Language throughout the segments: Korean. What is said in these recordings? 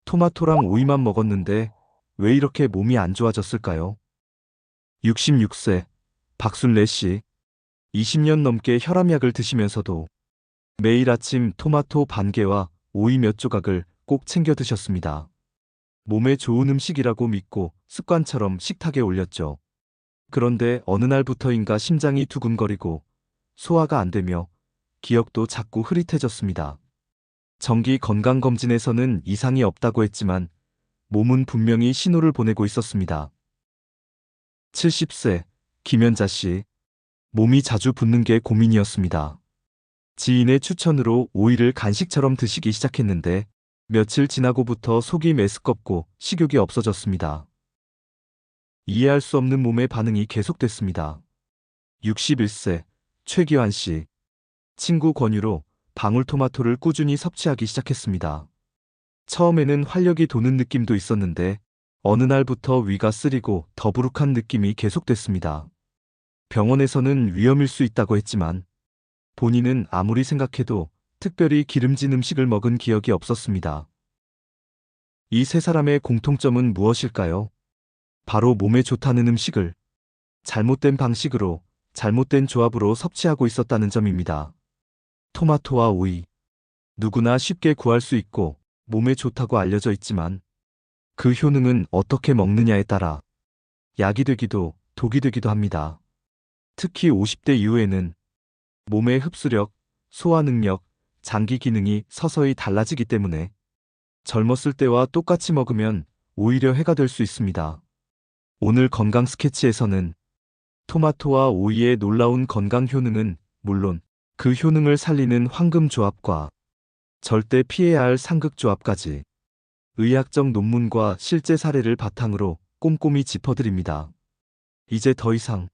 토마토랑 오이만 먹었는데 왜 이렇게 몸이 안 좋아졌을까요? 66세 박순례 씨. 20년 넘게 혈압약을 드시면서도 매일 아침 토마토 반 개와 오이 몇 조각을 꼭 챙겨 드셨습니다. 몸에 좋은 음식이라고 믿고 습관처럼 식탁에 올렸죠. 그런데 어느 날부터인가 심장이 두근거리고 소화가 안 되며 기억도 자꾸 흐릿해졌습니다. 정기 건강검진에서는 이상이 없다고 했지만 몸은 분명히 신호를 보내고 있었습니다. 70세 김연자 씨. 몸이 자주 붓는 게 고민이었습니다. 지인의 추천으로 오이를 간식처럼 드시기 시작했는데 며칠 지나고부터 속이 메스껍고 식욕이 없어졌습니다. 이해할 수 없는 몸의 반응이 계속됐습니다. 61세 최기환 씨. 친구 권유로 방울토마토를 꾸준히 섭취하기 시작했습니다. 처음에는 활력이 도는 느낌도 있었는데 어느 날부터 위가 쓰리고 더부룩한 느낌이 계속됐습니다. 병원에서는 위험일 수 있다고 했지만 본인은 아무리 생각해도 특별히 기름진 음식을 먹은 기억이 없었습니다. 이 세 사람의 공통점은 무엇일까요? 바로 몸에 좋다는 음식을 잘못된 방식으로, 잘못된 조합으로 섭취하고 있었다는 점입니다. 토마토와 오이. 누구나 쉽게 구할 수 있고 몸에 좋다고 알려져 있지만 그 효능은 어떻게 먹느냐에 따라 약이 되기도 독이 되기도 합니다. 특히 50대 이후에는 몸의 흡수력, 소화 능력, 장기 기능이 서서히 달라지기 때문에 젊었을 때와 똑같이 먹으면 오히려 해가 될 수 있습니다. 오늘 건강 스케치에서는 토마토와 오이의 놀라운 건강 효능은 물론 그 효능을 살리는 황금 조합과 절대 피해야 할 상극 조합까지 의학적 논문과 실제 사례를 바탕으로 꼼꼼히 짚어드립니다. 이제 더 이상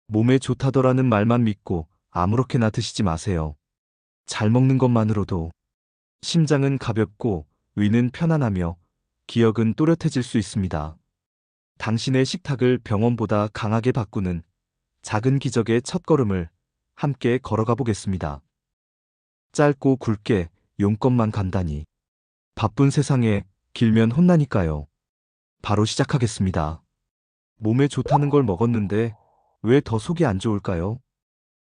몸에 좋다더라는 말만 믿고 아무렇게나 드시지 마세요. 잘 먹는 것만으로도 심장은 가볍고 위는 편안하며 기억은 또렷해질 수 있습니다. 당신의 식탁을 병원보다 강하게 바꾸는 작은 기적의 첫걸음을 함께 걸어가 보겠습니다. 짧고 굵게 용건만 간단히. 바쁜 세상에 길면 혼나니까요. 바로 시작하겠습니다. 몸에 좋다는 걸 먹었는데 왜 더 속이 안 좋을까요?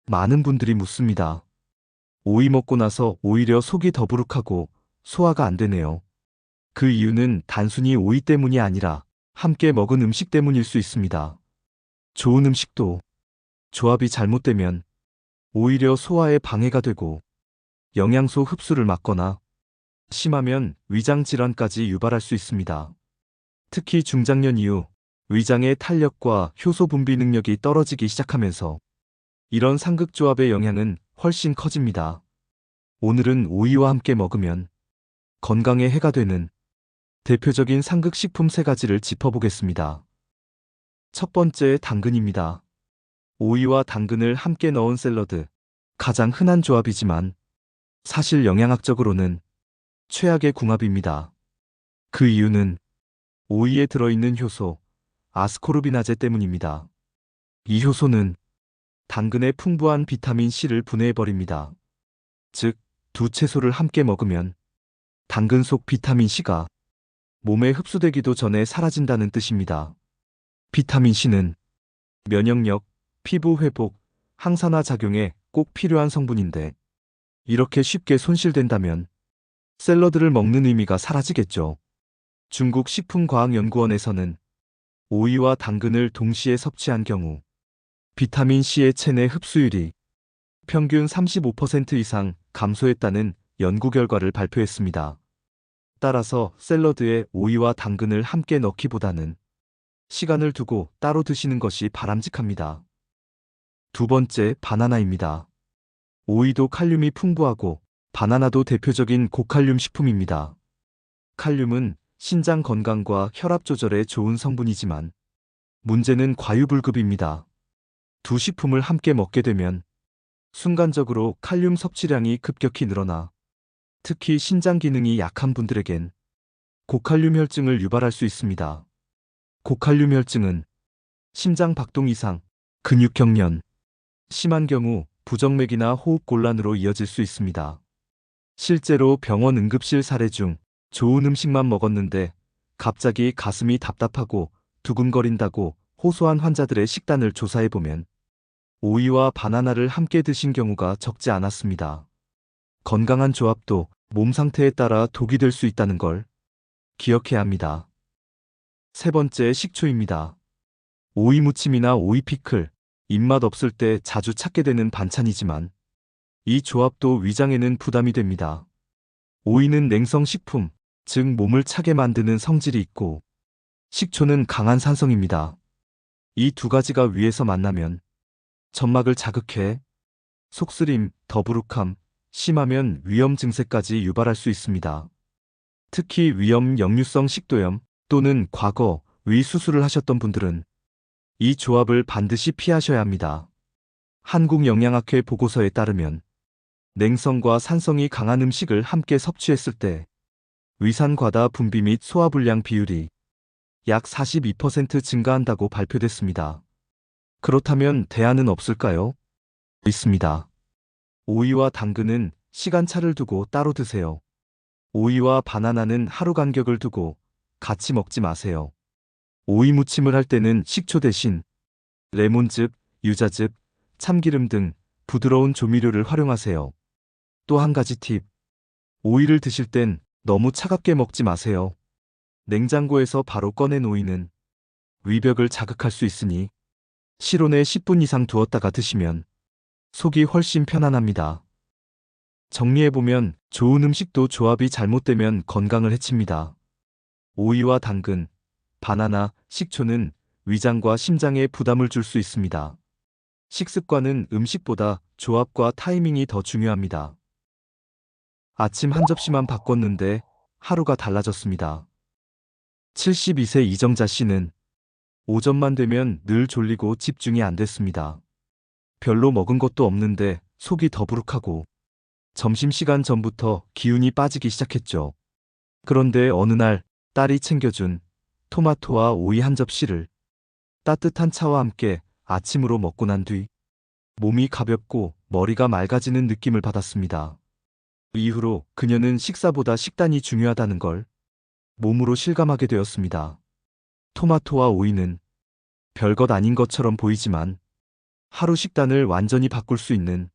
많은 분들이 묻습니다. 오이 먹고 나서 오히려 속이 더부룩하고 소화가 안 되네요. 그 이유는 단순히 오이 때문이 아니라 함께 먹은 음식 때문일 수 있습니다. 좋은 음식도 조합이 잘못되면 오히려 소화에 방해가 되고 영양소 흡수를 막거나 심하면 위장 질환까지 유발할 수 있습니다. 특히 중장년 이후 위장의 탄력과 효소 분비 능력이 떨어지기 시작하면서 이런 상극조합의 영향은 훨씬 커집니다. 오늘은 오이와 함께 먹으면 건강에 해가 되는 대표적인 상극식품 3가지를 짚어보겠습니다. 첫 번째, 당근입니다. 오이와 당근을 함께 넣은 샐러드. 가장 흔한 조합이지만 사실 영양학적으로는 최악의 궁합입니다. 그 이유는 오이에 들어있는 효소, 아스코르비나제 때문입니다. 이 효소는 당근의 풍부한 비타민 C를 분해해버립니다. 즉, 두 채소를 함께 먹으면 당근 속 비타민 C가 몸에 흡수되기도 전에 사라진다는 뜻입니다. 비타민 C는 면역력, 피부 회복, 항산화 작용에 꼭 필요한 성분인데 이렇게 쉽게 손실된다면 샐러드를 먹는 의미가 사라지겠죠. 중국 식품과학연구원에서는 오이와 당근을 동시에 섭취한 경우 비타민 C의 체내 흡수율이 평균 35% 이상 감소했다는 연구 결과를 발표했습니다. 따라서 샐러드에 오이와 당근을 함께 넣기보다는 시간을 두고 따로 드시는 것이 바람직합니다. 두 번째, 바나나입니다. 오이도 칼륨이 풍부하고 바나나도 대표적인 고칼륨 식품입니다. 칼륨은 신장 건강과 혈압 조절에 좋은 성분이지만 문제는 과유불급입니다. 두 식품을 함께 먹게 되면 순간적으로 칼륨 섭취량이 급격히 늘어나 특히 신장 기능이 약한 분들에겐 고칼륨 혈증을 유발할 수 있습니다. 고칼륨 혈증은 심장 박동 이상, 근육 경련, 심한 경우 부정맥이나 호흡 곤란으로 이어질 수 있습니다. 실제로 병원 응급실 사례 중 좋은 음식만 먹었는데 갑자기 가슴이 답답하고 두근거린다고 호소한 환자들의 식단을 조사해보면 오이와 바나나를 함께 드신 경우가 적지 않았습니다. 건강한 조합도 몸 상태에 따라 독이 될 수 있다는 걸 기억해야 합니다. 세 번째, 식초입니다. 오이 무침이나 오이 피클, 입맛 없을 때 자주 찾게 되는 반찬이지만 이 조합도 위장에는 부담이 됩니다. 오이는 냉성식품, 즉 몸을 차게 만드는 성질이 있고 식초는 강한 산성입니다. 이 두 가지가 위에서 만나면 점막을 자극해 속쓰림, 더부룩함, 심하면 위염 증세까지 유발할 수 있습니다. 특히 위염 역류성 식도염 또는 과거 위 수술을 하셨던 분들은 이 조합을 반드시 피하셔야 합니다. 한국영양학회 보고서에 따르면 냉성과 산성이 강한 음식을 함께 섭취했을 때 위산 과다 분비 및 소화불량 비율이 약 42% 증가한다고 발표됐습니다. 그렇다면 대안은 없을까요? 있습니다. 오이와 당근은 시간차를 두고 따로 드세요. 오이와 바나나는 하루 간격을 두고 같이 먹지 마세요. 오이 무침을 할 때는 식초 대신 레몬즙, 유자즙, 참기름 등 부드러운 조미료를 활용하세요. 또 한 가지 팁. 오이를 드실 땐 너무 차갑게 먹지 마세요. 냉장고에서 바로 꺼낸 오이는 위벽을 자극할 수 있으니 실온에 10분 이상 두었다가 드시면 속이 훨씬 편안합니다. 정리해보면 좋은 음식도 조합이 잘못되면 건강을 해칩니다. 오이와 당근, 바나나, 식초는 위장과 심장에 부담을 줄 수 있습니다. 식습관은 음식보다 조합과 타이밍이 더 중요합니다. 아침 한 접시만 바꿨는데 하루가 달라졌습니다. 72세 이정자 씨는 오전만 되면 늘 졸리고 집중이 안 됐습니다. 별로 먹은 것도 없는데 속이 더부룩하고 점심시간 전부터 기운이 빠지기 시작했죠. 그런데 어느 날 딸이 챙겨준 토마토와 오이 한 접시를 따뜻한 차와 함께 아침으로 먹고 난 뒤 몸이 가볍고 머리가 맑아지는 느낌을 받았습니다. 이후로 그녀는 식사보다 식단이 중요하다는 걸 몸으로 실감하게 되었습니다. 토마토와 오이는 별것 아닌 것처럼 보이지만 하루 식단을 완전히 바꿀 수 있는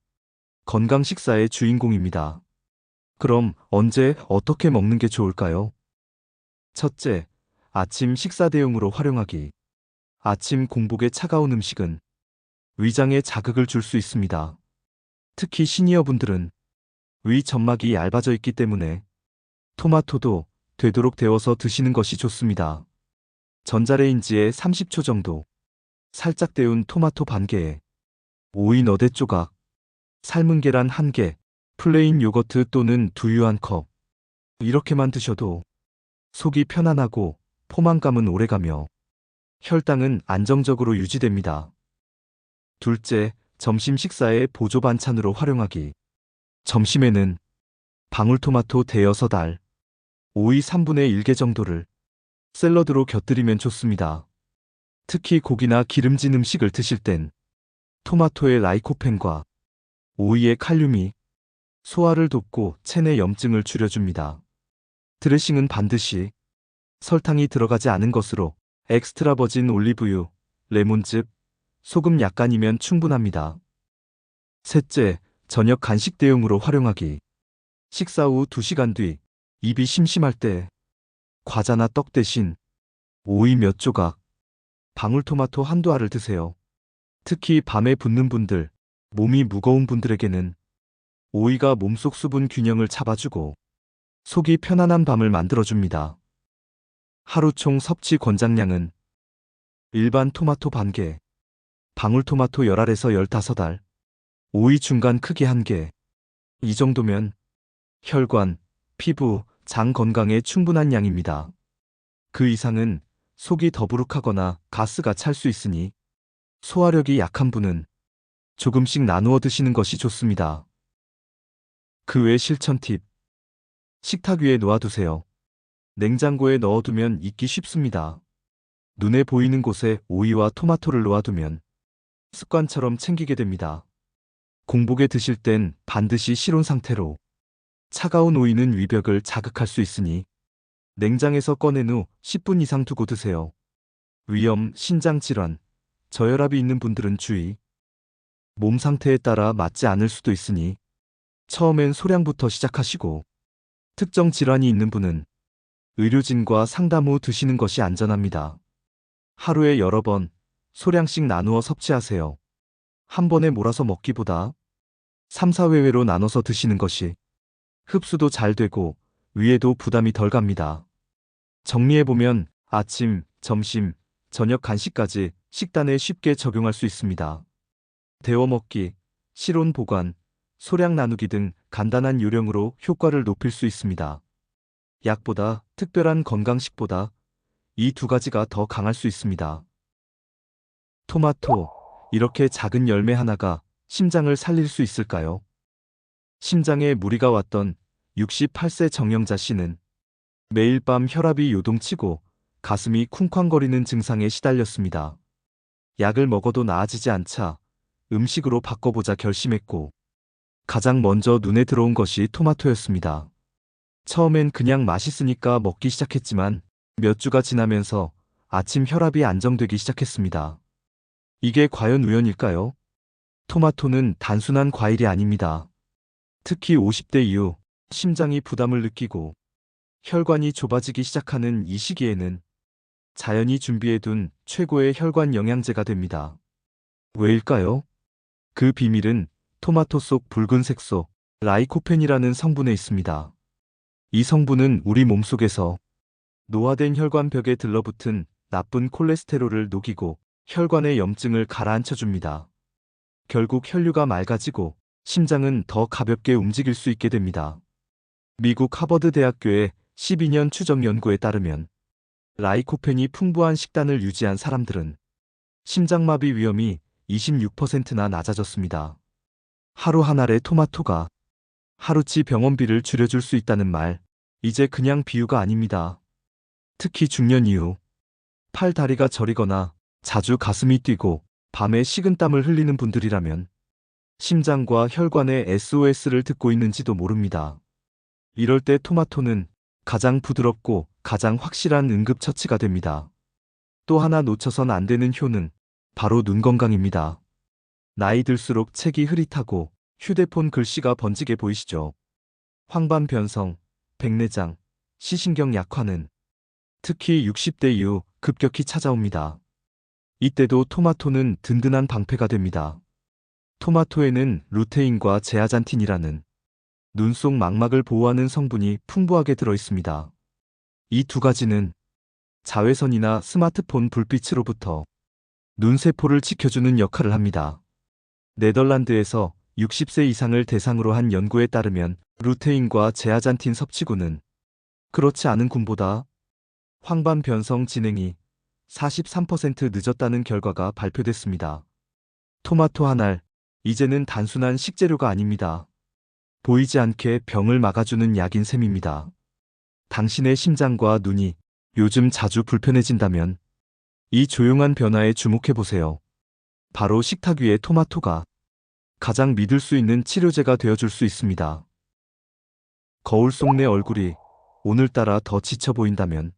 건강 식사의 주인공입니다. 그럼 언제 어떻게 먹는 게 좋을까요? 첫째, 아침 식사 대용으로 활용하기. 아침 공복에 차가운 음식은 위장에 자극을 줄 수 있습니다. 특히 시니어분들은 위 점막이 얇아져 있기 때문에 토마토도 되도록 데워서 드시는 것이 좋습니다. 전자레인지에 30초 정도, 살짝 데운 토마토 반 개에 오이 너댓 조각, 삶은 계란 1개, 플레인 요거트 또는 두유 1컵. 이렇게만 드셔도 속이 편안하고 포만감은 오래가며 혈당은 안정적으로 유지됩니다. 둘째, 점심 식사에 보조 반찬으로 활용하기. 점심에는 방울토마토 대여섯 알, 오이 3분의 1개 정도를 샐러드로 곁들이면 좋습니다. 특히 고기나 기름진 음식을 드실 땐 토마토의 라이코펜과 오이의 칼륨이 소화를 돕고 체내 염증을 줄여줍니다. 드레싱은 반드시 설탕이 들어가지 않은 것으로 엑스트라 버진 올리브유, 레몬즙, 소금 약간이면 충분합니다. 셋째, 저녁 간식 대용으로 활용하기. 식사 후 2시간 뒤 입이 심심할 때 과자나 떡 대신 오이 몇 조각, 방울토마토 한두 알을 드세요. 특히 밤에 붓는 분들, 몸이 무거운 분들에게는 오이가 몸속 수분 균형을 잡아주고 속이 편안한 밤을 만들어줍니다. 하루 총 섭취 권장량은 일반 토마토 반 개, 방울토마토 10알에서 15알, 오이 중간 크기 1개. 이 정도면 혈관, 피부, 장 건강에 충분한 양입니다. 그 이상은 속이 더부룩하거나 가스가 찰 수 있으니 소화력이 약한 분은 조금씩 나누어 드시는 것이 좋습니다. 그 외 실천 팁. 식탁 위에 놓아두세요. 냉장고에 넣어두면 익기 쉽습니다. 눈에 보이는 곳에 오이와 토마토를 놓아두면 습관처럼 챙기게 됩니다. 공복에 드실 땐 반드시 실온 상태로. 차가운 오이는 위벽을 자극할 수 있으니 냉장에서 꺼낸 후 10분 이상 두고 드세요. 위염, 신장 질환, 저혈압이 있는 분들은 주의. 몸 상태에 따라 맞지 않을 수도 있으니 처음엔 소량부터 시작하시고 특정 질환이 있는 분은 의료진과 상담 후 드시는 것이 안전합니다. 하루에 여러 번 소량씩 나누어 섭취하세요. 한 번에 몰아서 먹기보다 3, 4회로 나눠서 드시는 것이 흡수도 잘 되고 위에도 부담이 덜 갑니다. 정리해보면 아침, 점심, 저녁 간식까지 식단에 쉽게 적용할 수 있습니다. 데워 먹기, 실온 보관, 소량 나누기 등 간단한 요령으로 효과를 높일 수 있습니다. 약보다, 특별한 건강식보다 이 두 가지가 더 강할 수 있습니다. 토마토, 이렇게 작은 열매 하나가 심장을 살릴 수 있을까요? 심장에 무리가 왔던 68세 정영자 씨는 매일 밤 혈압이 요동치고 가슴이 쿵쾅거리는 증상에 시달렸습니다. 약을 먹어도 나아지지 않자 음식으로 바꿔보자 결심했고 가장 먼저 눈에 들어온 것이 토마토였습니다. 처음엔 그냥 맛있으니까 먹기 시작했지만 몇 주가 지나면서 아침 혈압이 안정되기 시작했습니다. 이게 과연 우연일까요? 토마토는 단순한 과일이 아닙니다. 특히 50대 이후 심장이 부담을 느끼고 혈관이 좁아지기 시작하는 이 시기에는 자연이 준비해둔 최고의 혈관 영양제가 됩니다. 왜일까요? 그 비밀은 토마토 속 붉은 색소 라이코펜이라는 성분에 있습니다. 이 성분은 우리 몸속에서 노화된 혈관벽에 들러붙은 나쁜 콜레스테롤을 녹이고 혈관의 염증을 가라앉혀줍니다. 결국 혈류가 맑아지고 심장은 더 가볍게 움직일 수 있게 됩니다. 미국 하버드 대학교의 12년 추적 연구에 따르면 라이코펜이 풍부한 식단을 유지한 사람들은 심장마비 위험이 26%나 낮아졌습니다. 하루 한 알의 토마토가 하루치 병원비를 줄여줄 수 있다는 말, 이제 그냥 비유가 아닙니다. 특히 중년 이후 팔 다리가 저리거나 자주 가슴이 뛰고 밤에 식은땀을 흘리는 분들이라면 심장과 혈관의 SOS를 듣고 있는지도 모릅니다. 이럴 때 토마토는 가장 부드럽고 가장 확실한 응급처치가 됩니다. 또 하나 놓쳐선 안 되는 효능, 바로 눈 건강입니다. 나이 들수록 책이 흐릿하고 휴대폰 글씨가 번지게 보이시죠? 황반 변성, 백내장, 시신경 약화는 특히 60대 이후 급격히 찾아옵니다. 이때도 토마토는 든든한 방패가 됩니다. 토마토에는 루테인과 제아잔틴이라는 눈 속 망막을 보호하는 성분이 풍부하게 들어있습니다. 이 두 가지는 자외선이나 스마트폰 불빛으로부터 눈세포를 지켜주는 역할을 합니다. 네덜란드에서 60세 이상을 대상으로 한 연구에 따르면 루테인과 제아잔틴 섭취군은 그렇지 않은 군보다 황반 변성 진행이 43% 늦었다는 결과가 발표됐습니다. 토마토 한 알, 이제는 단순한 식재료가 아닙니다. 보이지 않게 병을 막아주는 약인 셈입니다. 당신의 심장과 눈이 요즘 자주 불편해진다면 이 조용한 변화에 주목해보세요. 바로 식탁 위의 토마토가 가장 믿을 수 있는 치료제가 되어줄 수 있습니다. 거울 속 내 얼굴이 오늘따라 더 지쳐 보인다면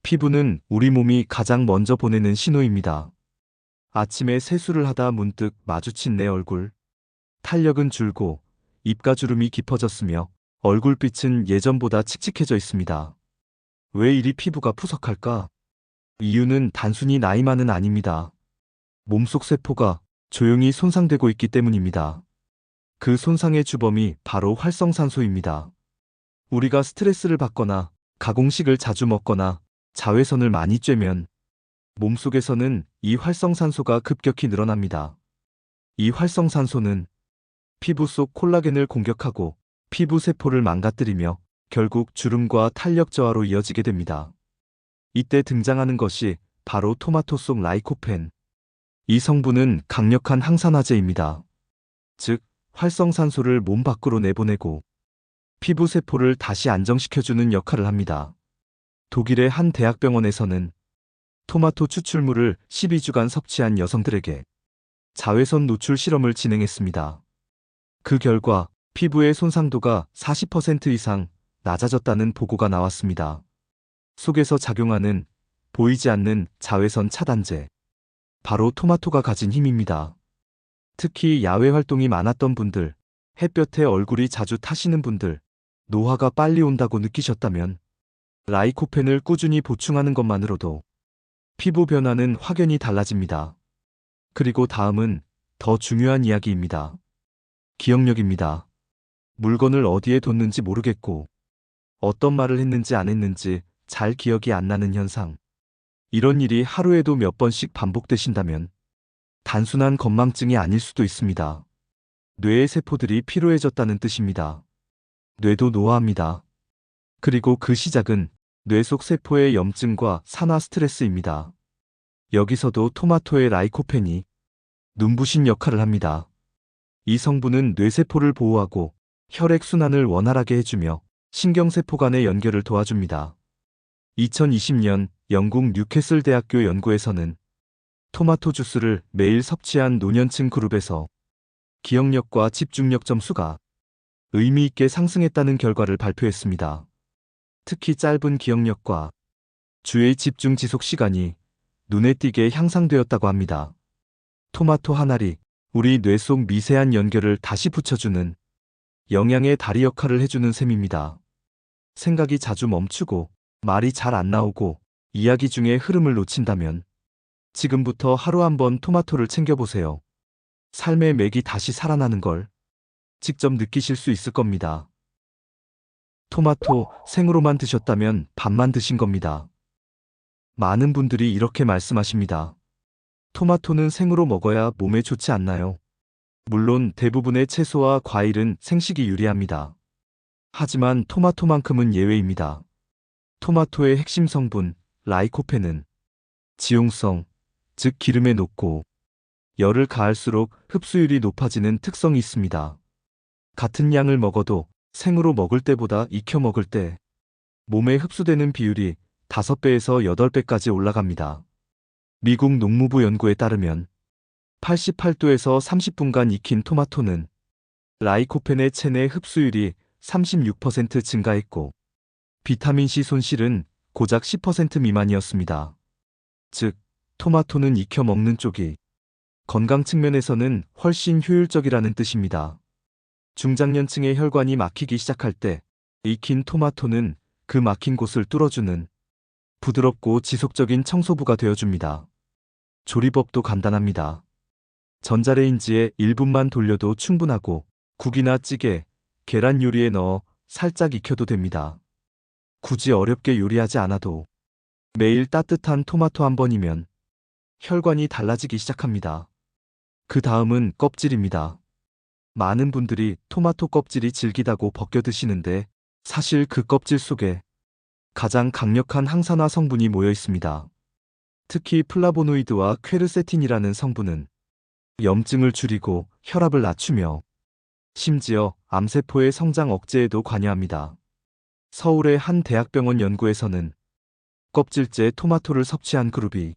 피부는 우리 몸이 가장 먼저 보내는 신호입니다. 아침에 세수를 하다 문득 마주친 내 얼굴. 탄력은 줄고 입가주름이 깊어졌으며 얼굴빛은 예전보다 칙칙해져 있습니다. 왜 이리 피부가 푸석할까? 이유는 단순히 나이만은 아닙니다. 몸속 세포가 조용히 손상되고 있기 때문입니다. 그 손상의 주범이 바로 활성산소입니다. 우리가 스트레스를 받거나 가공식을 자주 먹거나 자외선을 많이 쬐면 몸속에서는 이 활성산소가 급격히 늘어납니다. 이 활성산소는 피부 속 콜라겐을 공격하고 피부 세포를 망가뜨리며 결국 주름과 탄력 저하로 이어지게 됩니다. 이때 등장하는 것이 바로 토마토 속 라이코펜. 이 성분은 강력한 항산화제입니다. 즉, 활성산소를 몸 밖으로 내보내고 피부 세포를 다시 안정시켜주는 역할을 합니다. 독일의 한 대학병원에서는 토마토 추출물을 12주간 섭취한 여성들에게 자외선 노출 실험을 진행했습니다. 그 결과 피부의 손상도가 40% 이상 낮아졌다는 보고가 나왔습니다. 속에서 작용하는 보이지 않는 자외선 차단제. 바로 토마토가 가진 힘입니다. 특히 야외 활동이 많았던 분들, 햇볕에 얼굴이 자주 타시는 분들, 노화가 빨리 온다고 느끼셨다면 라이코펜을 꾸준히 보충하는 것만으로도 피부 변화는 확연히 달라집니다. 그리고 다음은 더 중요한 이야기입니다. 기억력입니다. 물건을 어디에 뒀는지 모르겠고 어떤 말을 했는지 안 했는지 잘 기억이 안 나는 현상. 이런 일이 하루에도 몇 번씩 반복되신다면 단순한 건망증이 아닐 수도 있습니다. 뇌의 세포들이 피로해졌다는 뜻입니다. 뇌도 노화합니다. 그리고 그 시작은 뇌 속 세포의 염증과 산화 스트레스입니다. 여기서도 토마토의 라이코펜이 눈부신 역할을 합니다. 이 성분은 뇌세포를 보호하고 혈액순환을 원활하게 해주며 신경세포 간의 연결을 도와줍니다. 2020년 영국 뉴캐슬 대학교 연구에서는 토마토 주스를 매일 섭취한 노년층 그룹에서 기억력과 집중력 점수가 의미 있게 상승했다는 결과를 발표했습니다. 특히 짧은 기억력과 주의 집중 지속 시간이 눈에 띄게 향상되었다고 합니다. 토마토 한 알이 우리 뇌 속 미세한 연결을 다시 붙여주는 영양의 다리 역할을 해주는 셈입니다. 생각이 자주 멈추고 말이 잘 안 나오고 이야기 중에 흐름을 놓친다면 지금부터 하루 한번 토마토를 챙겨보세요. 삶의 맥이 다시 살아나는 걸 직접 느끼실 수 있을 겁니다. 토마토 생으로만 드셨다면 반만 드신 겁니다. 많은 분들이 이렇게 말씀하십니다. 토마토는 생으로 먹어야 몸에 좋지 않나요? 물론 대부분의 채소와 과일은 생식이 유리합니다. 하지만 토마토만큼은 예외입니다. 토마토의 핵심 성분 라이코펜은 지용성, 즉 기름에 녹고 열을 가할수록 흡수율이 높아지는 특성이 있습니다. 같은 양을 먹어도 생으로 먹을 때보다 익혀 먹을 때 몸에 흡수되는 비율이 5배에서 8배까지 올라갑니다. 미국 농무부 연구에 따르면 88도에서 30분간 익힌 토마토는 라이코펜의 체내 흡수율이 36% 증가했고 비타민C 손실은 고작 10% 미만이었습니다. 즉, 토마토는 익혀 먹는 쪽이 건강 측면에서는 훨씬 효율적이라는 뜻입니다. 중장년층의 혈관이 막히기 시작할 때 익힌 토마토는 그 막힌 곳을 뚫어주는 부드럽고 지속적인 청소부가 되어줍니다. 조리법도 간단합니다. 전자레인지에 1분만 돌려도 충분하고 국이나 찌개, 계란 요리에 넣어 살짝 익혀도 됩니다. 굳이 어렵게 요리하지 않아도 매일 따뜻한 토마토 한 번이면 혈관이 달라지기 시작합니다. 그 다음은 껍질입니다. 많은 분들이 토마토 껍질이 질기다고 벗겨 드시는데 사실 그 껍질 속에 가장 강력한 항산화 성분이 모여 있습니다. 특히 플라보노이드와 퀘르세틴이라는 성분은 염증을 줄이고 혈압을 낮추며 심지어 암세포의 성장 억제에도 관여합니다. 서울의 한 대학병원 연구에서는 껍질째 토마토를 섭취한 그룹이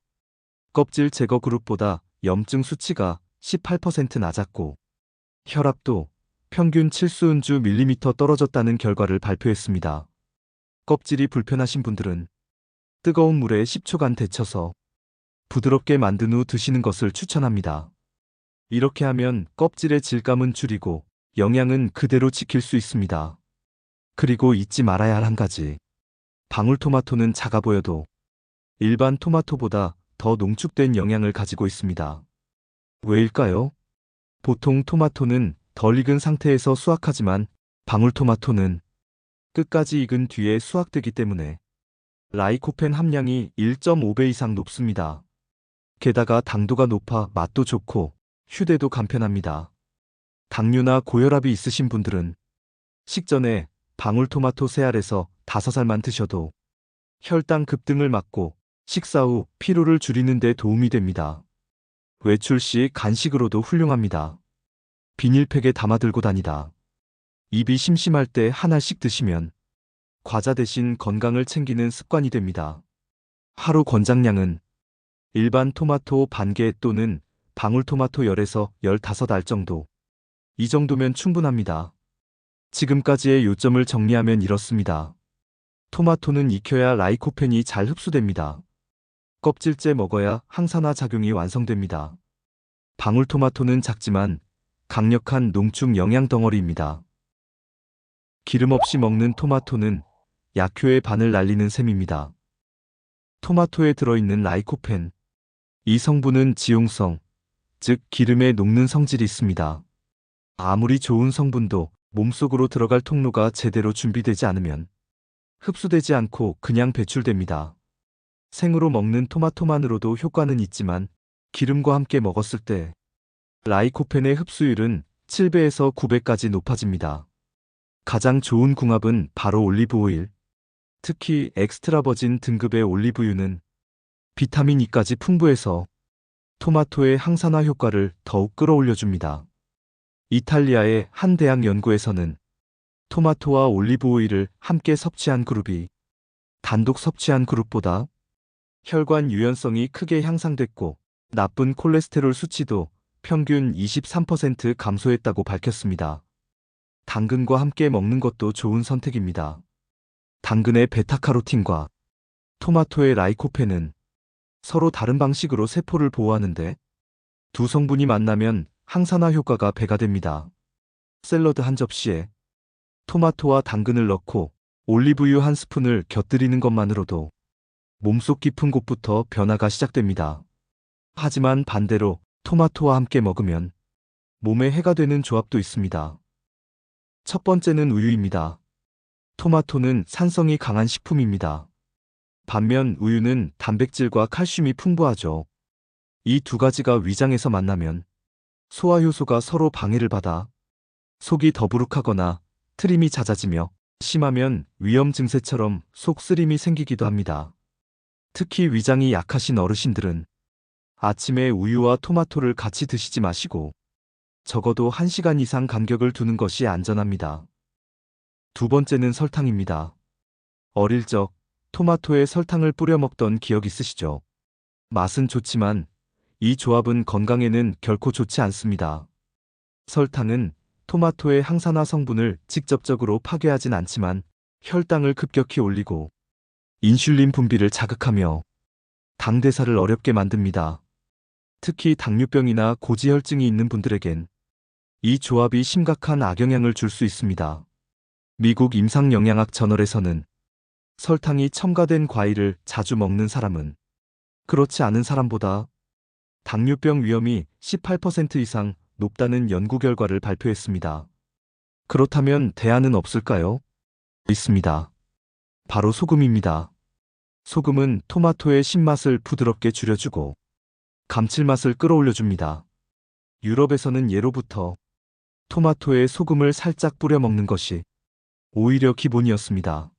껍질 제거 그룹보다 염증 수치가 18% 낮았고 혈압도 평균 7수은주 밀리미터 떨어졌다는 결과를 발표했습니다. 껍질이 불편하신 분들은 뜨거운 물에 10초간 데쳐서 부드럽게 만든 후 드시는 것을 추천합니다. 이렇게 하면 껍질의 질감은 줄이고 영양은 그대로 지킬 수 있습니다. 그리고 잊지 말아야 할 한 가지. 방울토마토는 작아 보여도 일반 토마토보다 더 농축된 영양을 가지고 있습니다. 왜일까요? 보통 토마토는 덜 익은 상태에서 수확하지만 방울토마토는 끝까지 익은 뒤에 수확되기 때문에 라이코펜 함량이 1.5배 이상 높습니다. 게다가 당도가 높아 맛도 좋고 휴대도 간편합니다. 당뇨나 고혈압이 있으신 분들은 식전에 방울토마토 3알에서 5알만 드셔도 혈당 급등을 막고 식사 후 피로를 줄이는 데 도움이 됩니다. 외출 시 간식으로도 훌륭합니다. 비닐팩에 담아 들고 다니다 입이 심심할 때 한 알씩 드시면 과자 대신 건강을 챙기는 습관이 됩니다. 하루 권장량은 일반 토마토 반개 또는 방울토마토 10에서 15알 정도. 이 정도면 충분합니다. 지금까지의 요점을 정리하면 이렇습니다. 토마토는 익혀야 라이코펜이 잘 흡수됩니다. 껍질째 먹어야 항산화 작용이 완성됩니다. 방울토마토는 작지만 강력한 농축 영양 덩어리입니다. 기름 없이 먹는 토마토는 약효의 반을 날리는 셈입니다. 토마토에 들어있는 라이코펜. 이 성분은 지용성, 즉 기름에 녹는 성질이 있습니다. 아무리 좋은 성분도 몸속으로 들어갈 통로가 제대로 준비되지 않으면 흡수되지 않고 그냥 배출됩니다. 생으로 먹는 토마토만으로도 효과는 있지만 기름과 함께 먹었을 때 라이코펜의 흡수율은 7배에서 9배까지 높아집니다. 가장 좋은 궁합은 바로 올리브 오일. 특히 엑스트라 버진 등급의 올리브유는 비타민 E까지 풍부해서 토마토의 항산화 효과를 더욱 끌어올려줍니다. 이탈리아의 한 대학 연구에서는 토마토와 올리브 오일을 함께 섭취한 그룹이 단독 섭취한 그룹보다 혈관 유연성이 크게 향상됐고 나쁜 콜레스테롤 수치도 평균 23% 감소했다고 밝혔습니다. 당근과 함께 먹는 것도 좋은 선택입니다. 당근의 베타카로틴과 토마토의 라이코펜은 서로 다른 방식으로 세포를 보호하는데 두 성분이 만나면 항산화 효과가 배가 됩니다. 샐러드 한 접시에 토마토와 당근을 넣고 올리브유 한 스푼을 곁들이는 것만으로도 몸속 깊은 곳부터 변화가 시작됩니다. 하지만 반대로 토마토와 함께 먹으면 몸에 해가 되는 조합도 있습니다. 첫 번째는 우유입니다. 토마토는 산성이 강한 식품입니다. 반면 우유는 단백질과 칼슘이 풍부하죠. 이 두 가지가 위장에서 만나면 소화효소가 서로 방해를 받아 속이 더부룩하거나 트림이 잦아지며 심하면 위염 증세처럼 속 쓰림이 생기기도 합니다. 특히 위장이 약하신 어르신들은 아침에 우유와 토마토를 같이 드시지 마시고 적어도 1시간 이상 간격을 두는 것이 안전합니다. 두 번째는 설탕입니다. 어릴 적 토마토에 설탕을 뿌려 먹던 기억 있으시죠? 맛은 좋지만 이 조합은 건강에는 결코 좋지 않습니다. 설탕은 토마토의 항산화 성분을 직접적으로 파괴하진 않지만 혈당을 급격히 올리고 인슐린 분비를 자극하며 당 대사를 어렵게 만듭니다. 특히 당뇨병이나 고지혈증이 있는 분들에겐 이 조합이 심각한 악영향을 줄 수 있습니다. 미국 임상영양학 저널에서는 설탕이 첨가된 과일을 자주 먹는 사람은 그렇지 않은 사람보다 당뇨병 위험이 18% 이상 높다는 연구 결과를 발표했습니다. 그렇다면 대안은 없을까요? 있습니다. 바로 소금입니다. 소금은 토마토의 신맛을 부드럽게 줄여주고 감칠맛을 끌어올려줍니다. 유럽에서는 예로부터 토마토에 소금을 살짝 뿌려 먹는 것이 오히려 기본이었습니다.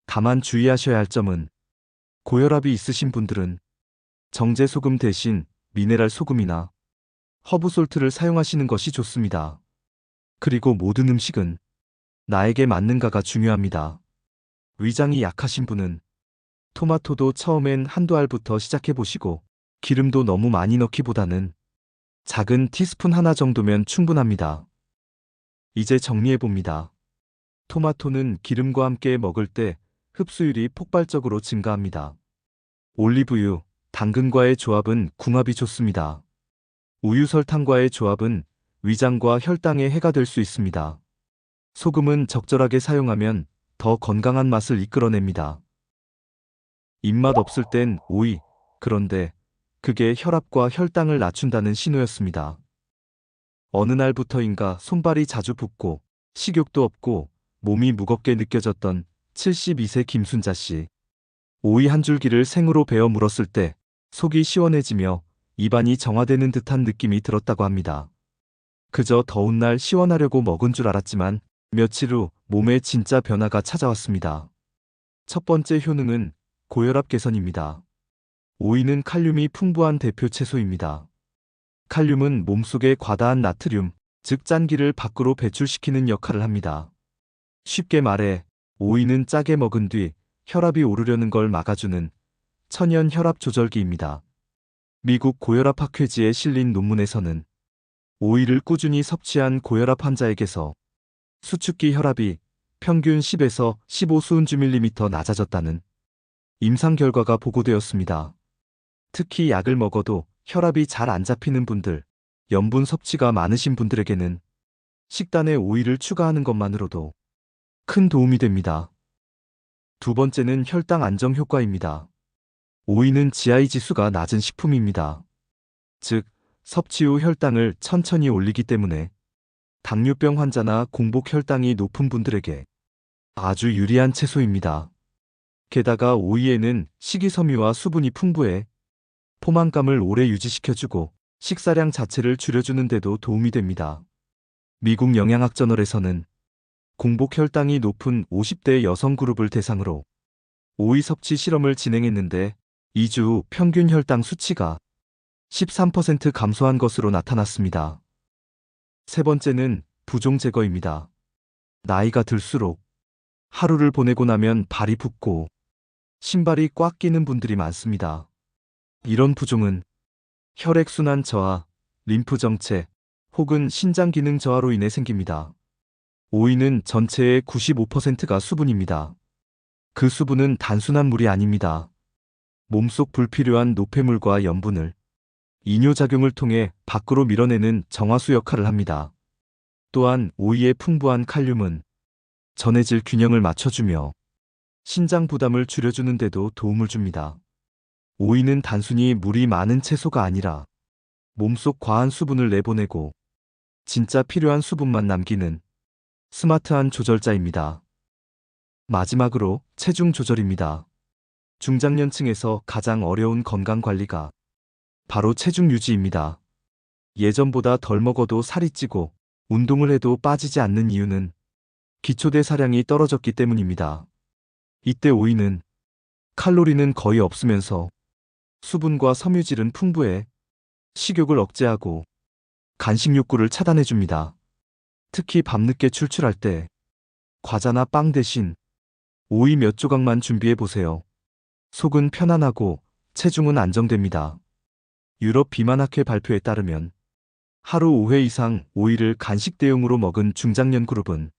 다만 주의하셔야 할 점은 고혈압이 있으신 분들은 정제 소금 대신 미네랄 소금이나 허브솔트를 사용하시는 것이 좋습니다. 그리고 모든 음식은 나에게 맞는가가 중요합니다. 위장이 약하신 분은 토마토도 처음엔 한두 알부터 시작해보시고 기름도 너무 많이 넣기보다는 작은 티스푼 하나 정도면 충분합니다. 이제 정리해봅니다. 토마토는 기름과 함께 먹을 때 흡수율이 폭발적으로 증가합니다. 올리브유, 당근과의 조합은 궁합이 좋습니다. 우유 설탕과의 조합은 위장과 혈당에 해가 될 수 있습니다. 소금은 적절하게 사용하면 더 건강한 맛을 이끌어냅니다. 입맛 없을 땐 오이, 그런데 그게 혈압과 혈당을 낮춘다는 신호였습니다. 어느 날부터인가 손발이 자주 붓고 식욕도 없고 몸이 무겁게 느껴졌던 72세 김순자 씨. 오이 한 줄기를 생으로 베어 물었을 때 속이 시원해지며 입안이 정화되는 듯한 느낌이 들었다고 합니다. 그저 더운 날 시원하려고 먹은 줄 알았지만 며칠 후 몸에 진짜 변화가 찾아왔습니다. 첫 번째 효능은 고혈압 개선입니다. 오이는 칼륨이 풍부한 대표 채소입니다. 칼륨은 몸속의 과다한 나트륨, 즉 짠기를 밖으로 배출시키는 역할을 합니다. 쉽게 말해 오이는 짜게 먹은 뒤 혈압이 오르려는 걸 막아주는 천연 혈압 조절기입니다. 미국 고혈압 학회지에 실린 논문에서는 오이를 꾸준히 섭취한 고혈압 환자에게서 수축기 혈압이 평균 10에서 15 수은주 밀리미터 낮아졌다는 임상 결과가 보고되었습니다. 특히 약을 먹어도 혈압이 잘 안 잡히는 분들, 염분 섭취가 많으신 분들에게는 식단에 오이를 추가하는 것만으로도 큰 도움이 됩니다. 두 번째는 혈당 안정 효과입니다. 오이는 GI 지수가 낮은 식품입니다. 즉, 섭취 후 혈당을 천천히 올리기 때문에 당뇨병 환자나 공복 혈당이 높은 분들에게 아주 유리한 채소입니다. 게다가 오이에는 식이섬유와 수분이 풍부해 포만감을 오래 유지시켜주고 식사량 자체를 줄여주는 데도 도움이 됩니다. 미국 영양학 저널에서는 공복 혈당이 높은 50대 여성 그룹을 대상으로 오이 섭취 실험을 진행했는데 2주 후 평균 혈당 수치가 13% 감소한 것으로 나타났습니다. 세 번째는 부종 제거입니다. 나이가 들수록 하루를 보내고 나면 발이 붓고 신발이 꽉 끼는 분들이 많습니다. 이런 부종은 혈액순환 저하, 림프 정체 혹은 신장 기능 저하로 인해 생깁니다. 오이는 전체의 95%가 수분입니다. 그 수분은 단순한 물이 아닙니다. 몸속 불필요한 노폐물과 염분을 이뇨작용을 통해 밖으로 밀어내는 정화수 역할을 합니다. 또한 오이의 풍부한 칼륨은 전해질 균형을 맞춰주며 신장 부담을 줄여주는 데도 도움을 줍니다. 오이는 단순히 물이 많은 채소가 아니라 몸속 과한 수분을 내보내고 진짜 필요한 수분만 남기는 스마트한 조절자입니다. 마지막으로 체중 조절입니다. 중장년층에서 가장 어려운 건강 관리가 바로 체중 유지입니다. 예전보다 덜 먹어도 살이 찌고 운동을 해도 빠지지 않는 이유는 기초대사량이 떨어졌기 때문입니다. 이때 오이는 칼로리는 거의 없으면서 수분과 섬유질은 풍부해 식욕을 억제하고 간식 욕구를 차단해줍니다. 특히 밤늦게 출출할 때 과자나 빵 대신 오이 몇 조각만 준비해보세요. 속은 편안하고 체중은 안정됩니다. 유럽 비만학회 발표에 따르면 하루 5회 이상 오이를 간식 대용으로 먹은 중장년 그룹은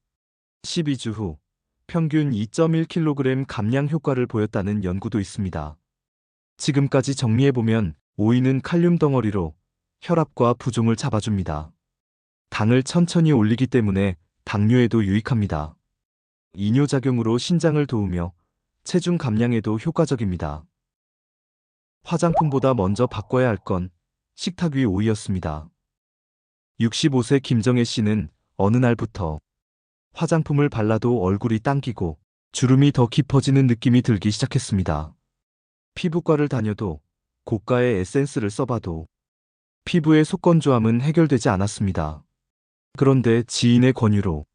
12주 후 평균 2.1kg 감량 효과를 보였다는 연구도 있습니다. 지금까지 정리해보면 오이는 칼륨 덩어리로 혈압과 부종을 잡아줍니다. 당을 천천히 올리기 때문에 당뇨에도 유익합니다. 이뇨작용으로 신장을 도우며 체중 감량에도 효과적입니다. 화장품보다 먼저 바꿔야 할 건 식탁 위 오이였습니다. 65세 김정혜 씨는 어느 날부터 화장품을 발라도 얼굴이 당기고 주름이 더 깊어지는 느낌이 들기 시작했습니다. 피부과를 다녀도 고가의 에센스를 써봐도 피부의 속건조함은 해결되지 않았습니다. 그런데 지인의 권유로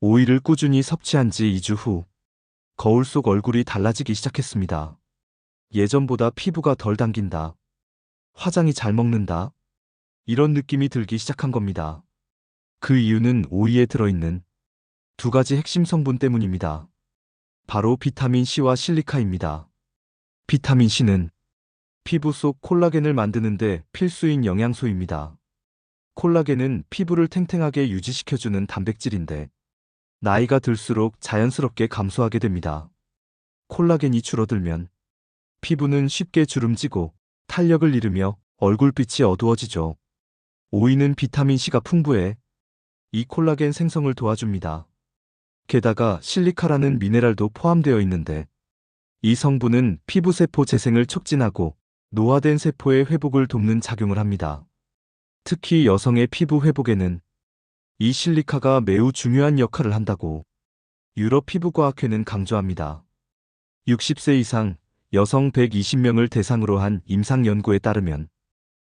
오이를 꾸준히 섭취한 지 2주 후 거울 속 얼굴이 달라지기 시작했습니다. 예전보다 피부가 덜 당긴다. 화장이 잘 먹는다. 이런 느낌이 들기 시작한 겁니다. 그 이유는 오이에 들어있는 두 가지 핵심 성분 때문입니다. 바로 비타민 C와 실리카입니다. 비타민 C는 피부 속 콜라겐을 만드는데 필수인 영양소입니다. 콜라겐은 피부를 탱탱하게 유지시켜주는 단백질인데 나이가 들수록 자연스럽게 감소하게 됩니다. 콜라겐이 줄어들면 피부는 쉽게 주름지고 탄력을 잃으며 얼굴빛이 어두워지죠. 오이는 비타민 C가 풍부해 이 콜라겐 생성을 도와줍니다. 게다가 실리카라는 미네랄도 포함되어 있는데 이 성분은 피부세포 재생을 촉진하고 노화된 세포의 회복을 돕는 작용을 합니다. 특히 여성의 피부 회복에는 이 실리카가 매우 중요한 역할을 한다고 유럽 피부과학회는 강조합니다. 60세 이상 여성 120명을 대상으로 한 임상 연구에 따르면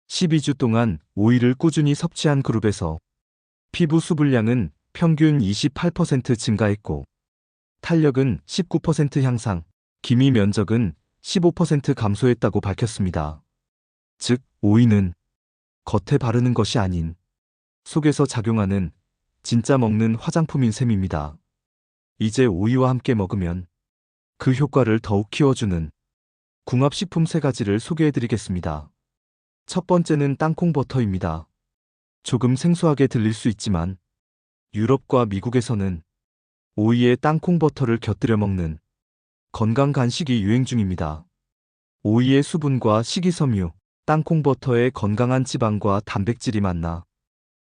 12주 동안 오이를 꾸준히 섭취한 그룹에서 피부 수분량은 평균 28% 증가했고 탄력은 19% 향상, 기미 면적은 15% 감소했다고 밝혔습니다. 즉, 오이는 겉에 바르는 것이 아닌 속에서 작용하는 진짜 먹는 화장품인 셈입니다. 이제 오이와 함께 먹으면 그 효과를 더욱 키워주는 궁합식품 3가지를 소개해드리겠습니다. 첫 번째는 땅콩 버터입니다. 조금 생소하게 들릴 수 있지만 유럽과 미국에서는 오이에 땅콩 버터를 곁들여 먹는 건강 간식이 유행 중입니다. 오이의 수분과 식이섬유, 땅콩 버터의 건강한 지방과 단백질이 만나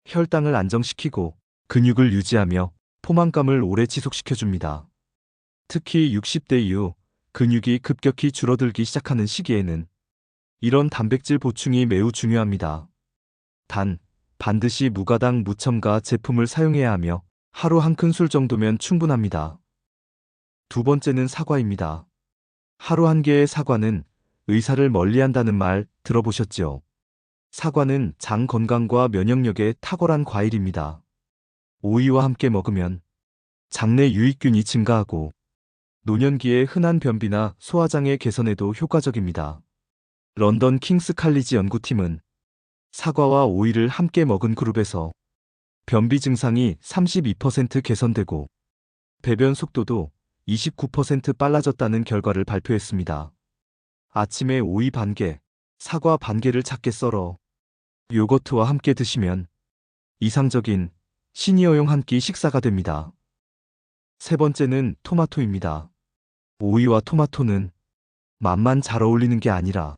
혈당을 안정시키고 근육을 유지하며 포만감을 오래 지속시켜줍니다. 특히 60대 이후 근육이 급격히 줄어들기 시작하는 시기에는 이런 단백질 보충이 매우 중요합니다. 단, 반드시 무가당 무첨가 제품을 사용해야 하며 하루 한 큰술 정도면 충분합니다. 두 번째는 사과입니다. 하루 한 개의 사과는 의사를 멀리한다는 말 들어보셨죠? 사과는 장 건강과 면역력에 탁월한 과일입니다. 오이와 함께 먹으면 장내 유익균이 증가하고 노년기의 흔한 변비나 소화장애 개선에도 효과적입니다. 런던 킹스 칼리지 연구팀은 사과와 오이를 함께 먹은 그룹에서 변비 증상이 32% 개선되고 배변 속도도 29% 빨라졌다는 결과를 발표했습니다. 아침에 오이 반개, 사과 반개를 작게 썰어 요거트와 함께 드시면 이상적인 시니어용 한 끼 식사가 됩니다. 세 번째는 토마토입니다. 오이와 토마토는 맛만 잘 어울리는 게 아니라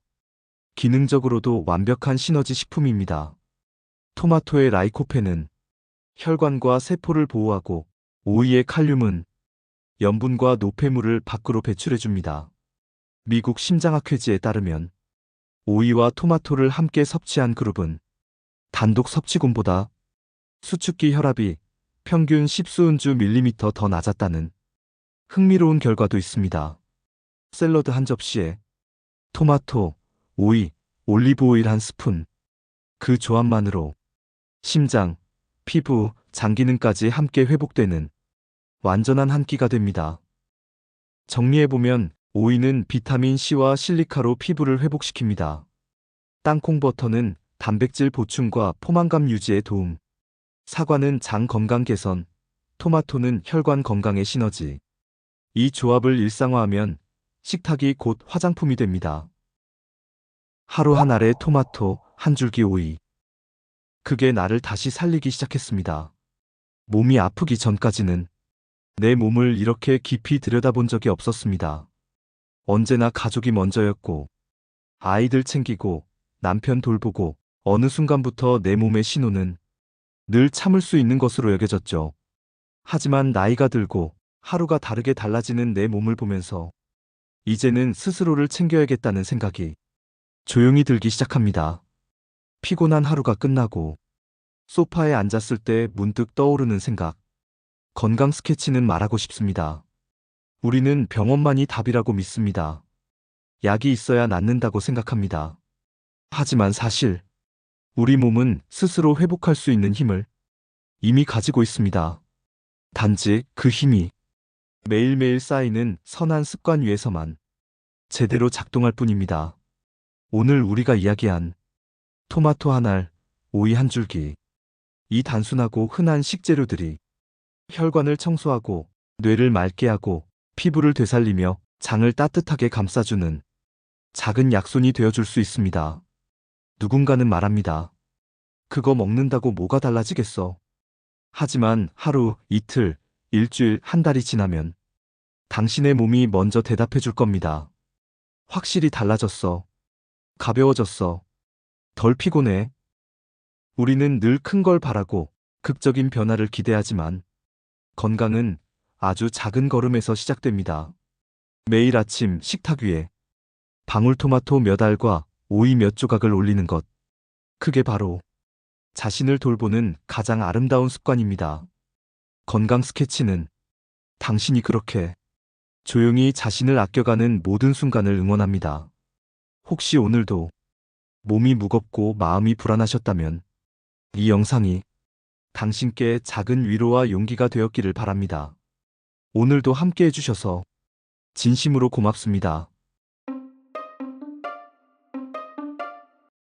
기능적으로도 완벽한 시너지 식품입니다. 토마토의 라이코펜은 혈관과 세포를 보호하고 오이의 칼륨은 염분과 노폐물을 밖으로 배출해줍니다. 미국 심장학회지에 따르면 오이와 토마토를 함께 섭취한 그룹은 단독 섭취군보다 수축기 혈압이 평균 10수은주 밀리미터 더 낮았다는 흥미로운 결과도 있습니다. 샐러드 한 접시에 토마토, 오이, 올리브오일 한 스푼. 그 조합만으로 심장, 피부, 장 기능까지 함께 회복되는 완전한 한 끼가 됩니다. 정리해보면 오이는 비타민 C와 실리카로 피부를 회복시킵니다. 땅콩 버터는 단백질 보충과 포만감 유지에 도움. 사과는 장 건강 개선, 토마토는 혈관 건강의 시너지. 이 조합을 일상화하면 식탁이 곧 화장품이 됩니다. 하루 한 알의 토마토, 한 줄기 오이. 그게 나를 다시 살리기 시작했습니다. 몸이 아프기 전까지는 내 몸을 이렇게 깊이 들여다본 적이 없었습니다. 언제나 가족이 먼저였고, 아이들 챙기고, 남편 돌보고, 어느 순간부터 내 몸의 신호는 늘 참을 수 있는 것으로 여겨졌죠. 하지만 나이가 들고 하루가 다르게 달라지는 내 몸을 보면서 이제는 스스로를 챙겨야겠다는 생각이 조용히 들기 시작합니다. 피곤한 하루가 끝나고 소파에 앉았을 때 문득 떠오르는 생각. 건강 스케치는 말하고 싶습니다. 우리는 병원만이 답이라고 믿습니다. 약이 있어야 낫는다고 생각합니다. 하지만 사실 우리 몸은 스스로 회복할 수 있는 힘을 이미 가지고 있습니다. 단지 그 힘이 매일매일 쌓이는 선한 습관 위에서만 제대로 작동할 뿐입니다. 오늘 우리가 이야기한 토마토 한 알, 오이 한 줄기. 이 단순하고 흔한 식재료들이 혈관을 청소하고 뇌를 맑게 하고 피부를 되살리며 장을 따뜻하게 감싸주는 작은 약손이 되어줄 수 있습니다. 누군가는 말합니다. 그거 먹는다고 뭐가 달라지겠어? 하지만 하루, 이틀, 일주일, 한 달이 지나면 당신의 몸이 먼저 대답해 줄 겁니다. 확실히 달라졌어. 가벼워졌어. 덜 피곤해. 우리는 늘 큰 걸 바라고 극적인 변화를 기대하지만 건강은 아주 작은 걸음에서 시작됩니다. 매일 아침 식탁 위에 방울토마토 몇 알과 오이 몇 조각을 올리는 것. 그게 바로 자신을 돌보는 가장 아름다운 습관입니다. 건강 스케치는 당신이 그렇게 조용히 자신을 아껴가는 모든 순간을 응원합니다. 혹시 오늘도 몸이 무겁고 마음이 불안하셨다면 이 영상이 당신께 작은 위로와 용기가 되었기를 바랍니다. 오늘도 함께 해주셔서 진심으로 고맙습니다.